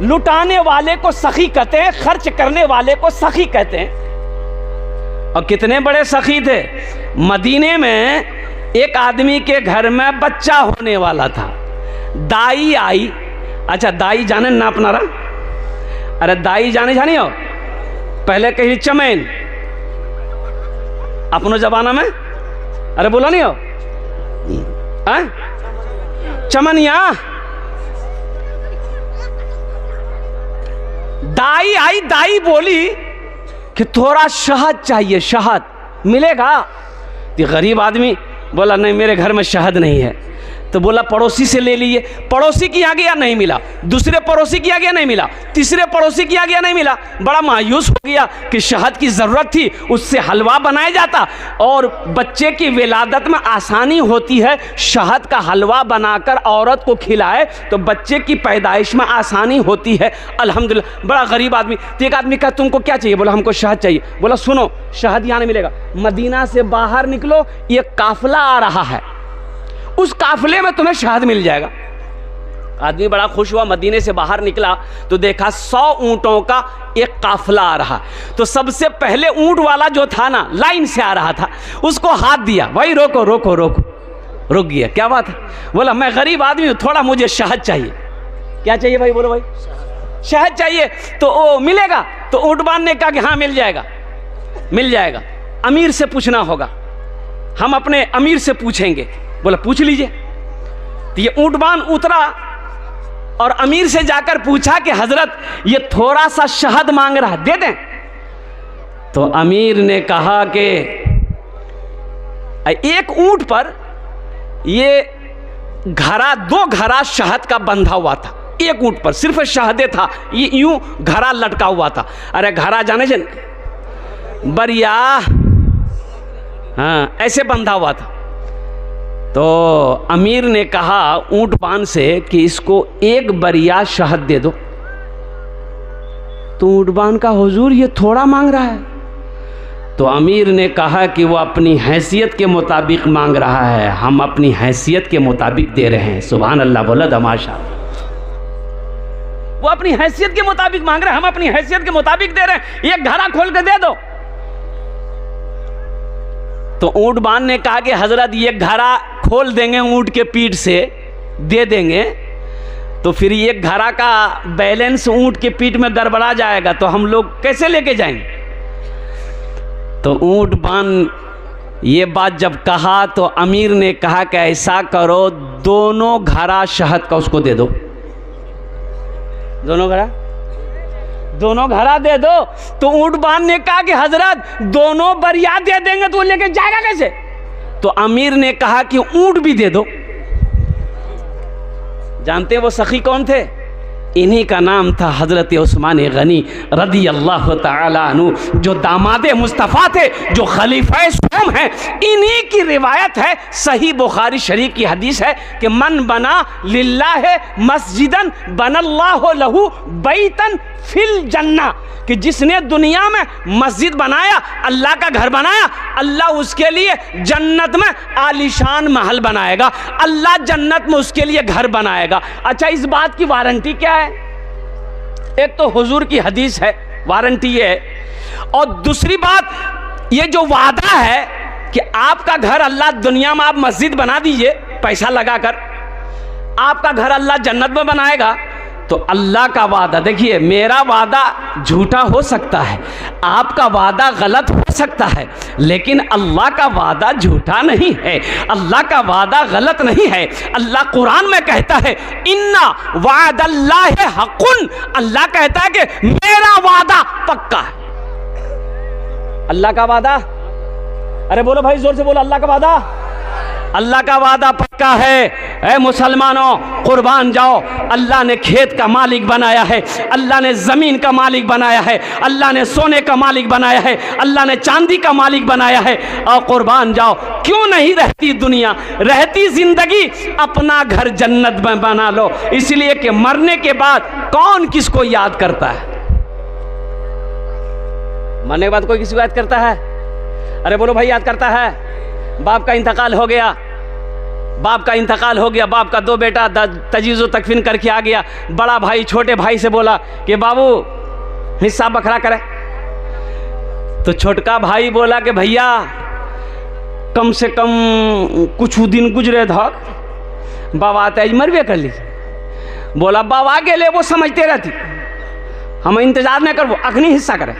लुटाने वाले को सखी कहते हैं, खर्च करने वाले को सखी कहते हैं। और कितने बड़े सखी थे। मदीने में एक आदमी के घर में बच्चा होने वाला था। दाई आई। अच्छा, दाई जाने ना अपना रहा? अरे दाई जाने हो? पहले कही चमैन, अपनो जमाना में अरे बोला नहीं हो चमनिया। दाई आई, दाई बोली कि थोड़ा शहद चाहिए, शहद मिलेगा? ये गरीब आदमी बोला नहीं, मेरे घर में शहद नहीं है। तो बोला पड़ोसी से ले लीजिए। पड़ोसी की आ गया, नहीं मिला। दूसरे पड़ोसी की आ गया, नहीं मिला। तीसरे पड़ोसी की आ गया, नहीं मिला। बड़ा मायूस हो गया कि शहद की ज़रूरत थी, उससे हलवा बनाया जाता और बच्चे की विलादत में आसानी होती है। शहद का हलवा बनाकर औरत को खिलाए तो बच्चे की पैदाइश में आसानी होती है। अल्हम्दुलिल्लाह। बड़ा गरीब आदमी। तो एक आदमी कहा तुमको क्या चाहिए? बोला हमको शहद चाहिए। बोला सुनो, शहद यहाँ नहीं मिलेगा, मदीना से बाहर निकलो, ये काफिला आ रहा है, उस काफिले में तुम्हें शहद मिल जाएगा। आदमी बड़ा खुश हुआ, मदीने से बाहर निकला तो देखा 100 ऊंटों का एक काफिला आ रहा। तो सबसे पहले ऊंट वाला जो था ना, लाइन से आ रहा था, उसको हाथ दिया, भाई रोको रोको रोको। रुक गया। क्या बात है? बोला मैं गरीब आदमी हूं, थोड़ा मुझे शहद चाहिए। क्या चाहिए भाई? बोलो भाई शहद चाहिए। तो वो मिलेगा? तो ऊंटवान ने कहा कि हाँ मिल जाएगा, मिल जाएगा। अमीर से पूछना होगा, हम अपने अमीर से पूछेंगे। बोला पूछ लीजिए। तो ये ऊंटवान उतरा और अमीर से जाकर पूछा कि हजरत ये थोड़ा सा शहद मांग रहा है, दे दें? तो अमीर ने कहा कि एक ऊंट पर ये घड़ा, 2 घड़ा शहद का बंधा हुआ था। एक ऊंट पर सिर्फ शहदे था, ये यूं घड़ा लटका हुआ था। अरे घड़ा जाने जन बरिया, हाँ ऐसे बंधा हुआ था। तो अमीर ने कहा ऊंटवान से कि इसको एक बरिया शहद दे दो। तो ऊंटवान का हुजूर ये थोड़ा मांग रहा है। तो अमीर ने कहा कि वो अपनी हैसियत के मुताबिक मांग रहा है, हम अपनी हैसियत के मुताबिक दे रहे हैं। सुभान अल्लाह बोला दमाशा। वो अपनी हैसियत के मुताबिक मांग रहे हैं, हम अपनी हैसियत के मुताबिक दे रहे हैं। एक घड़ा खोल के दे दो। तो ऊंटवान ने कहा कि हजरत ये घड़ा खोल देंगे, ऊंट के पीठ से दे देंगे तो फिर ये घड़ा का बैलेंस ऊंट के पीठ में गड़बड़ा जाएगा, तो हम लोग कैसे लेके जाएंगे? तो ऊंटवान ये बात जब कहा तो अमीर ने कहा कि ऐसा करो, दोनों घड़ा शहद का उसको दे दो। दोनों घड़ा दे दो। तो ऊंटवान ने कहा कि हजरत दोनों बरिया दे देंगे तो लेके जाएगा कैसे? तो अमीर ने कहा कि ऊंट भी दे दो। जानते हैं वो सखी कौन थे? इन्हीं का नाम था हजरत उस्मान गनी रदी अल्लाह ताला अन्हु, जो दामादे मुस्तफ़ा थे, जो खलीफा सोम हैं। इन्हीं की रिवायत है, सही बुखारी शरीफ की हदीस है कि मन बना लिल्लाह मस्जिदन बनल्लाहु लहू बैतन फिल जन्ना, कि जिसने दुनिया में मस्जिद बनाया, अल्लाह का घर बनाया, अल्लाह उसके लिए जन्नत में आलीशान महल बनाएगा, अल्लाह जन्नत में उसके लिए घर बनाएगा। अच्छा, इस बात की वारंटी क्या है? एक तो हुजूर की हदीस है, वारंटी ये है, और दूसरी बात ये जो वादा है कि आपका घर अल्लाह दुनिया में, आप मस्जिद बना दीजिए पैसा लगाकर, आपका घर अल्लाह जन्नत में बनाएगा। तो अल्लाह का वादा, देखिए मेरा वादा झूठा हो सकता है, आपका वादा गलत हो सकता है, लेकिन अल्लाह का वादा झूठा नहीं है, अल्लाह का वादा गलत नहीं है। अल्लाह कुरान में कहता है इन्ना वादल्लाहि हक़्क़ुन, अल्लाह कहता है कि मेरा वादा पक्का है। अल्लाह का वादा, अरे बोलो भाई जोर से बोलो, अल्लाह का वादा, अल्लाह का वादा पक्का है। ऐ मुसलमानों कुर्बान जाओ, अल्लाह ने खेत का मालिक बनाया है, अल्लाह ने ज़मीन का मालिक बनाया है, अल्लाह ने सोने का मालिक बनाया है, अल्लाह ने चांदी का मालिक बनाया है। और कुर्बान जाओ, क्यों नहीं रहती दुनिया, रहती ज़िंदगी, अपना घर जन्नत में बना लो। इसलिए कि मरने के बाद कौन किसको याद करता है? मरने के बाद कोई किसी को याद करता है? अरे बोलो भाई, याद करता है? बाप का इंतकाल हो गया, बाप का इंतकाल हो गया, बाप का 2 बेटा तजीज़ो तकफीन करके आ गया। बड़ा भाई छोटे भाई से बोला कि बाबू हिस्सा बखरा करे। तो छोटका भाई बोला कि भैया कम से कम कुछ दिन गुजरे धक बाबा तेज मरबे कर ली। बोला बाबा के लिए वो समझते रहती, हम इंतजार नहीं करबो, अखनी हिस्सा करे।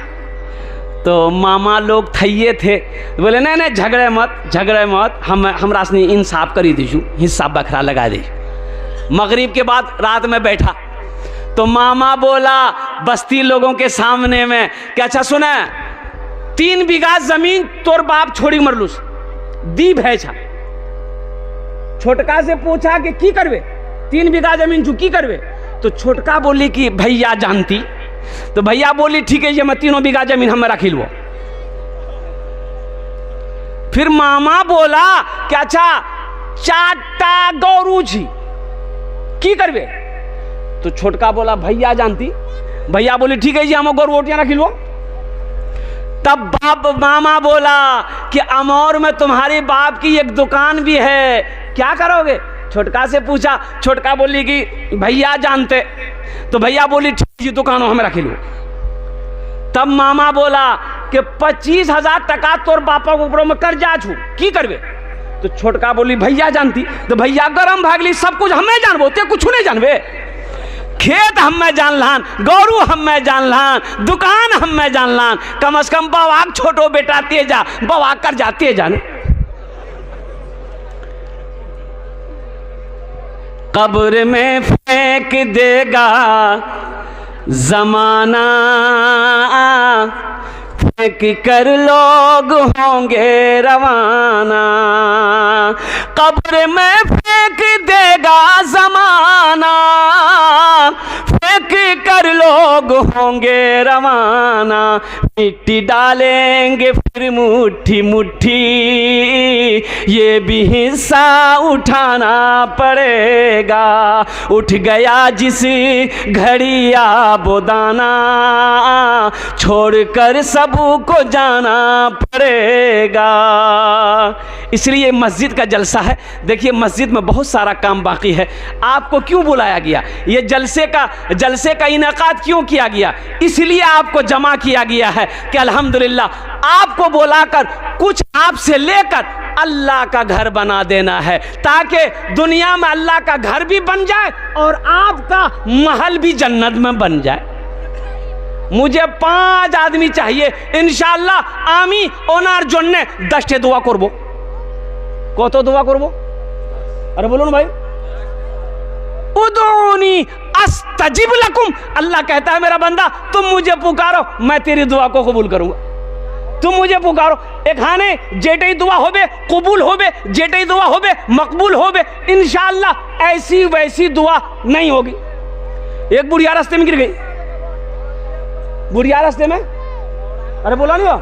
तो मामा लोग थैये थे, बोले नहीं नहीं झगड़े मत, हमरा से इंसाफ करी दीजू, हिस्सा बखरा लगा दीजू। मगरिब के बाद रात में बैठा तो मामा बोला बस्ती लोगों के सामने में कि अच्छा सुने, 3 बीघा जमीन तोर बाप छोड़ी मरलूस, दी भैछा। छोटका से पूछा कि की करवे, 3 बीघा जमीन चू की करवे। तो छोटका बोली कि भैया जानती। तो भैया बोली ठीक है, ये मैं 3 बीघा जमीन हमें रखी लो। फिर मामा बोला कि अच्छा 4टा गौरू छी की करवे। तो छोटका बोला भैया जानती। भैया बोली ठीक है, ये हम गौरू ओटियां रखी लो। तब बाप मामा बोला कि अमौर में तुम्हारे बाप की एक दुकान भी है, क्या करोगे। छोटका से पूछा, छोटका बोली कि भैया जानते। तो भैया बोली ठीक है, दुकानों हमें रखी लो। तब मामा बोला कि 25,000 टका तोर बापा के ऊपर में कर्जा छू की करवे। तो छोटका बोली भैया जानती। तो भैया गरम भागली, सब कुछ हमें जानबो, ते कुछ नहीं जानवे। खेत हमें जान लान, गौरू हमें जान लान, दुकान हमें जान लान, कम से कम बाबा छोटो बेटा तेजा बाबा कर जाते जाने। कब्र में फेंक देगा जमाना, फेंक कर लोग होंगे रवाना। कब्र में फेंक देगा जमाना, फेंक कर लोग होंगे रवाना। मिट्टी डालेंगे फिर मुट्ठी मुट्ठी, ये भी हिस्सा उठाना पड़ेगा। उठ गया जिस घड़िया बोदाना, छोड़कर सबको जाना पड़ेगा। इसलिए मस्जिद का जलसा है। देखिए मस्जिद में बहुत सारा काम बाकी है। आपको क्यों बुलाया गया, ये जलसे का इनेकाद क्यों किया गया, इसलिए आपको जमा किया गया है कि अल्हम्दुलिल्लाह आपको बुलाकर कुछ आपसे लेकर अल्लाह का घर बना देना है, ताकि दुनिया में अल्लाह का घर भी बन जाए और आपका महल भी जन्नत में बन जाए। मुझे 5 आदमी चाहिए इंशाअल्लाह। आमी ओनार जन्ने 10 दुआ करबो। कत दुआ करबो, अरे बोलो ना भाई। उदूनी अस्तजिब लकुम, अल्लाह कहता है मेरा बंदा तुम मुझे पुकारो मैं तेरी दुआ को कबूल करूंगा। तुम मुझे पुकारो, एखाने जेटई दुआ होबे कबूल होबे, जेटई दुआ होबे मकबूल होबे इंशाअल्लाह। ऐसी वैसी दुआ नहीं होगी। एक बुढ़िया रास्ते में गिर गई, बुढ़िया रास्ते में, अरे बोला नहीं हो।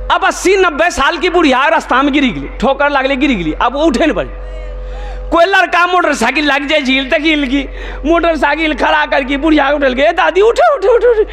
अब 80-90 साल की बुढ़िया रास्ता में गिरी गई, ठोकर लागले गिरी गई। अब वो उठे नहीं पड़ी। कोई लड़का मोटरसाइकिल लग जाए झील तक हिल की, मोटरसाइकिल खड़ा करके बुढ़िया उठल गए, दादी उठे उठे उठे उठे।